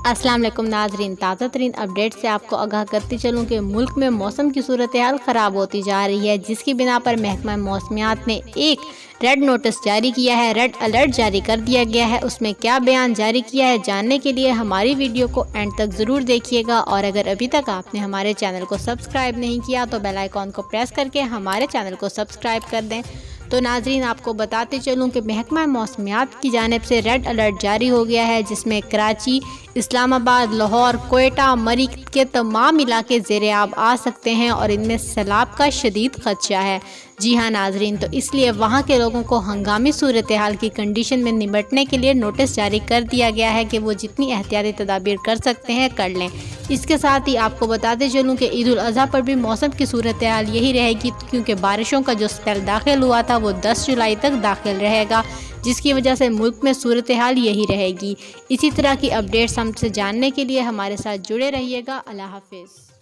अस्सलाम वालेकुम नाजरीन, ताज़ा तरीन अपडेट से आपको आगाह करती चलूँ कि मुल्क में मौसम की सूरत हाल ख़राब होती जा रही है, जिसकी बिना पर महकमा मौसमियात ने एक रेड नोटिस जारी किया है, रेड अलर्ट जारी कर दिया गया है। उसमें क्या बयान जारी किया है, जानने के लिए हमारी वीडियो को एंड तक ज़रूर देखिएगा। और अगर अभी तक आपने हमारे चैनल को सब्सक्राइब नहीं किया तो बेल आइकॉन को प्रेस करके हमारे चैनल को सब्सक्राइब कर दें। तो नाजरीन, आपको बताते चलूँ कि महकमा मौसमियात की जानिब से रेड अलर्ट जारी हो गया है, जिसमें कराची, इस्लामाबाद, लाहौर, कोयटा, मरी के तमाम इलाके ज़ेरे आब आ सकते हैं और इनमें सैलाब का शदीद खदशा है। जी हाँ नाजरीन, तो इसलिए वहाँ के लोगों को हंगामी सूरत हाल की कंडीशन में निपटने के लिए नोटिस जारी कर दिया गया है कि वो जितनी एहतियाती तदाबीर कर सकते हैं कर लें। इसके साथ ही आपको बताते चलूँ कि ईद उल अज़हा पर भी मौसम की सूरत हाल यही रहेगी, क्योंकि बारिशों का जो स्पेल दाखिल हुआ था वो 10 जुलाई तक दाखिल रहेगा, जिसकी वजह से मुल्क में सूरत हाल यही रहेगी। इसी तरह की अपडेट्स हमसे जानने के लिए हमारे साथ जुड़े रहिएगा। अल्लाह हाफिज़।